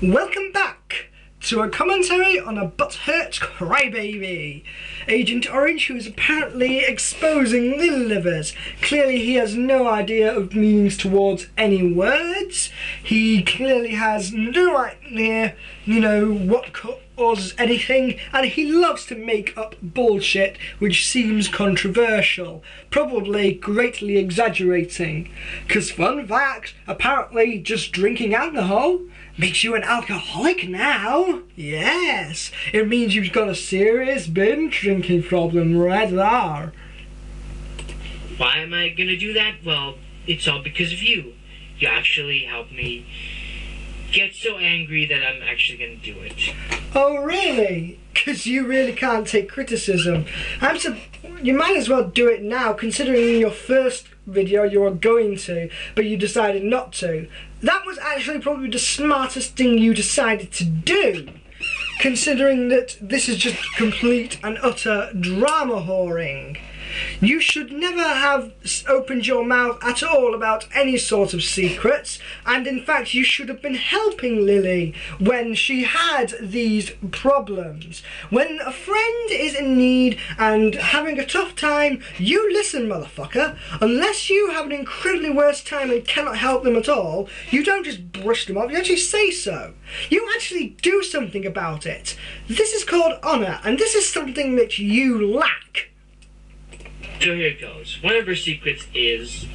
Welcome back to a commentary on a butthurt crybaby. Agent Orange, who is apparently exposing little livers. Clearly he has no idea of meanings towards any words. He clearly has no idea, what causes anything, and he loves to make up bullshit which seems controversial, probably greatly exaggerating. Because fun fact, apparently just drinking alcohol makes you an alcoholic now. Yes, it means you've got a serious binge drinking problem right there. Why am I gonna do that? Well, it's all because of you. You actually helped me get so angry that I'm actually gonna do it. Oh really? Because you really can't take criticism. You might as well do it now, considering in your first video you were going to, but you decided not to. That was actually probably the smartest thing you decided to do, considering that this is just complete and utter drama whoring. You should never have opened your mouth at all about any sort of secrets, and in fact you should have been helping Lily when she had these problems. When a friend is in need and having a tough time, you listen, motherfucker. Unless you have an incredibly worse time and cannot help them at all, you don't just brush them off, you actually say so. You actually do something about it. This is called honour, and this is something that you lack. So here it goes. One of her secrets is,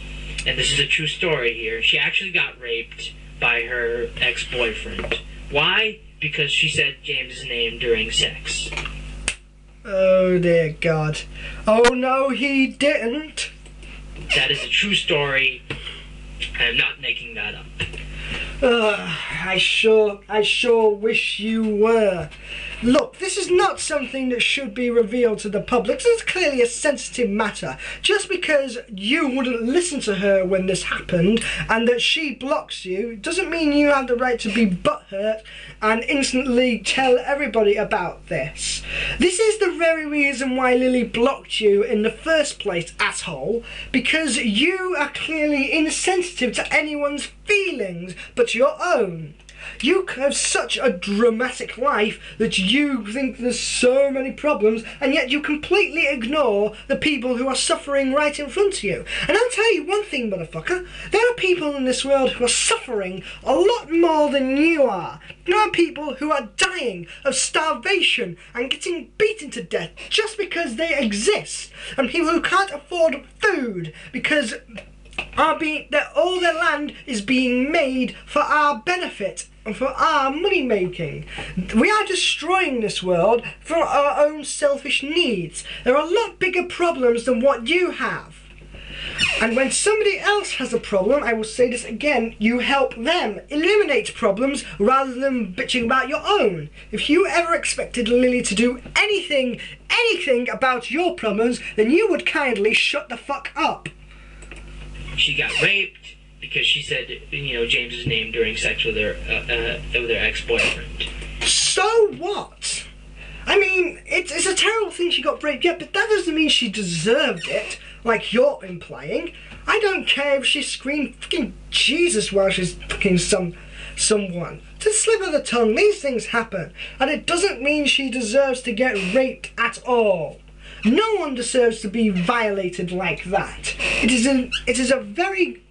and this is a true story here, she actually got raped by her ex-boyfriend. Why? Because she said James's name during sex. Oh dear God. Oh no, he didn't. That is a true story. I am not making that up. I sure wish you were. Look, this is not something that should be revealed to the public. This is clearly a sensitive matter. Just because you wouldn't listen to her when this happened and that she blocks you doesn't mean you have the right to be butthurt and instantly tell everybody about this. This is the very reason why Lily blocked you in the first place, asshole, because you are clearly insensitive to anyone's feelings but your own. You have such a dramatic life that you think there's so many problems, and yet you completely ignore the people who are suffering right in front of you. And I'll tell you one thing, motherfucker, there are people in this world who are suffering a lot more than you are. There are people who are dying of starvation and getting beaten to death just because they exist, and people who can't afford food because all their land is being made for our benefit and for our money making. We are destroying this world for our own selfish needs. There are a lot bigger problems than what you have. And when somebody else has a problem, I will say this again, you help them eliminate problems rather than bitching about your own. If you ever expected Lily to do anything about your problems, then you would kindly shut the fuck up. She got raped because she said, James's name during sex with her ex-boyfriend. So what? I mean, it's a terrible thing she got raped, yeah, but that doesn't mean she deserved it, like you're implying. I don't care if she screamed fucking Jesus while she's fucking someone. To slip of the tongue, these things happen, and it doesn't mean she deserves to get raped at all. No one deserves to be violated like that. It is a very...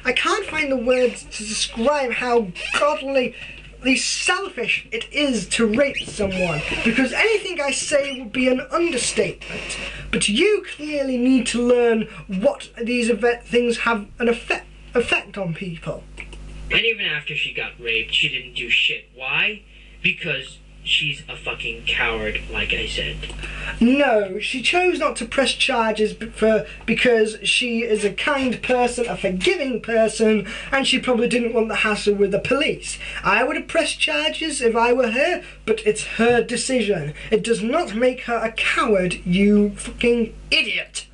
I can't find the words to describe how godly selfish it is to rape someone, because anything I say would be an understatement. But you clearly need to learn what these things have an effect on people. And even after she got raped, she didn't do shit. Why? Because she's a fucking coward, like I said. No, she chose not to press charges because she is a kind person, a forgiving person, and she probably didn't want the hassle with the police. I would have pressed charges if I were her, but it's her decision. It does not make her a coward, you fucking idiot.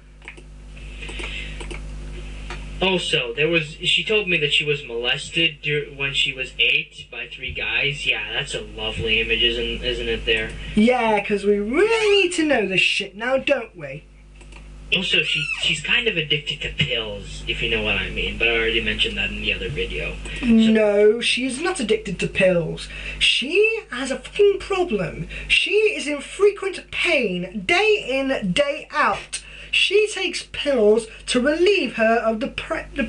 Also, she told me that she was molested when she was 8 by 3 guys. Yeah, that's a lovely image, isn't it there? Yeah, because we really need to know this shit now, don't we? Also, she's kind of addicted to pills, if you know what I mean, but I already mentioned that in the other video. No, she is not addicted to pills. She has a fucking problem. She is in frequent pain, day in, day out. She takes pills to relieve her of the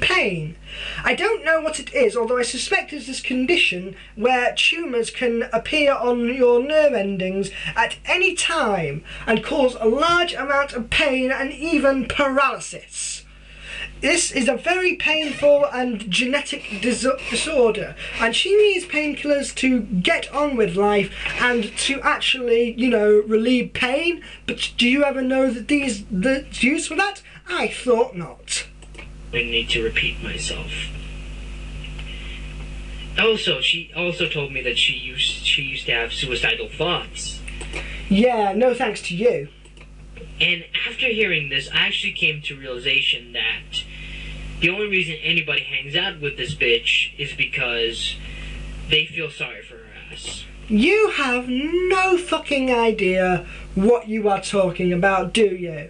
pain. I don't know what it is, although I suspect it's this condition where tumours can appear on your nerve endings at any time and cause a large amount of pain and even paralysis. This is a very painful and genetic disorder, and she needs painkillers to get on with life and to actually, you know, relieve pain. But do you ever know that the use for that? I thought not. I need to repeat myself. Also, she also told me that she used to have suicidal thoughts. Yeah, no thanks to you. And after hearing this, I actually came to realization that the only reason anybody hangs out with this bitch is because they feel sorry for her ass. You have no fucking idea what you are talking about, do you?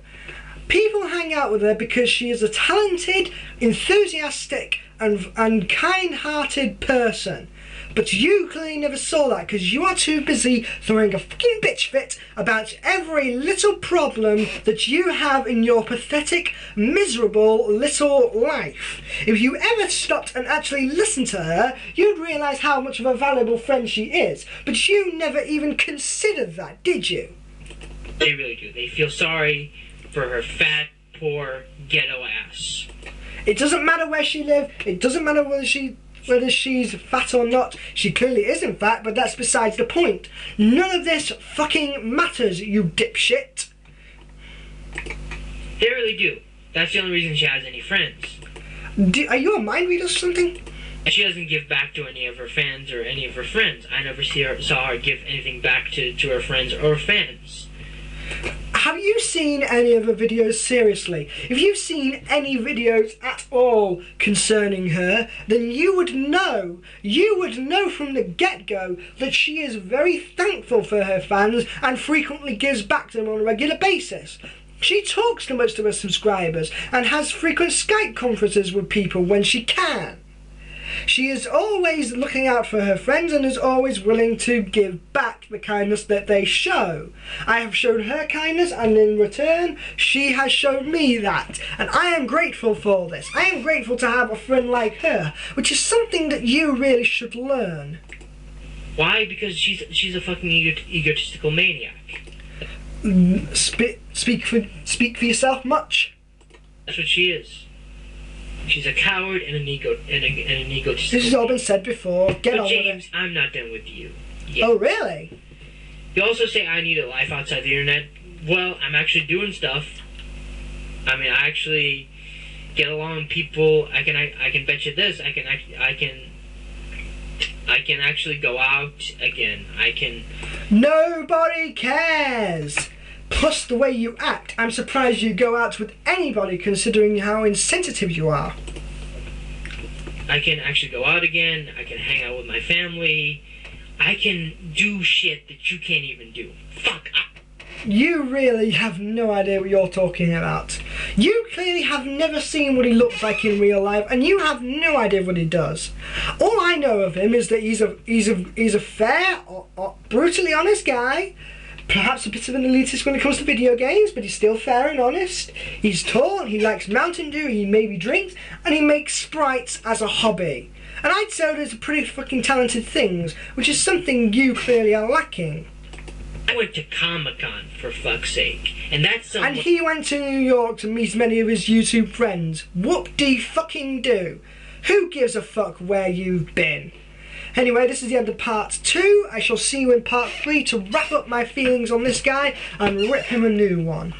People hang out with her because she is a talented, enthusiastic, and kind-hearted person. But you clearly never saw that because you are too busy throwing a fucking bitch fit about every little problem that you have in your pathetic, miserable little life. If you ever stopped and actually listened to her, you'd realise how much of a valuable friend she is. But you never even considered that, did you? They really do. They feel sorry for her fat, poor, ghetto ass. It doesn't matter where she lives. It doesn't matter whether she's fat or not. She clearly isn't fat, but that's besides the point. None of this fucking matters, you dipshit. They really do. That's the only reason she has any friends. Are you a mind reader or something? She doesn't give back to any of her fans or any of her friends. I never saw her give anything back to her friends or fans. Have you seen any of her videos seriously? If you've seen any videos at all concerning her, then you would know from the get-go that she is very thankful for her fans and frequently gives back to them on a regular basis. She talks to most of her subscribers and has frequent Skype conferences with people when she can. She is always looking out for her friends and is always willing to give back the kindness that they show. I have shown her kindness, and in return she has shown me that, and I am grateful for this. I am grateful to have a friend like her, which is something that you really should learn. Why? Because she's a fucking egotistical maniac. Speak for yourself much. That's what she is. She's a coward and an egotistical. This has all been said before. Get on James, with it. I'm not done with you. Yeah. Oh, really? You also say I need a life outside the internet. Well, I'm actually doing stuff. I mean, I actually get along with people. I can bet you this. I can actually go out again. Nobody cares. Plus the way you act, I'm surprised you go out with anybody considering how insensitive you are. I can actually go out again. I can hang out with my family. I can do shit that you can't even do. Fuck. You really have no idea what you're talking about. You clearly have never seen what he looks like in real life, and you have no idea what he does. All I know of him is that he's a fair, brutally honest guy. Perhaps a bit of an elitist when it comes to video games, but he's still fair and honest. He's tall, he likes Mountain Dew, he maybe drinks, and he makes sprites as a hobby. And I'd say those are pretty fucking talented things, which is something you clearly are lacking. I went to Comic-Con, for fuck's sake, and that's someone... And he went to New York to meet many of his YouTube friends. Whoop-de-fucking-do. Who gives a fuck where you've been? Anyway, this is the end of part 2. I shall see you in part 3 to wrap up my feelings on this guy and rip him a new one.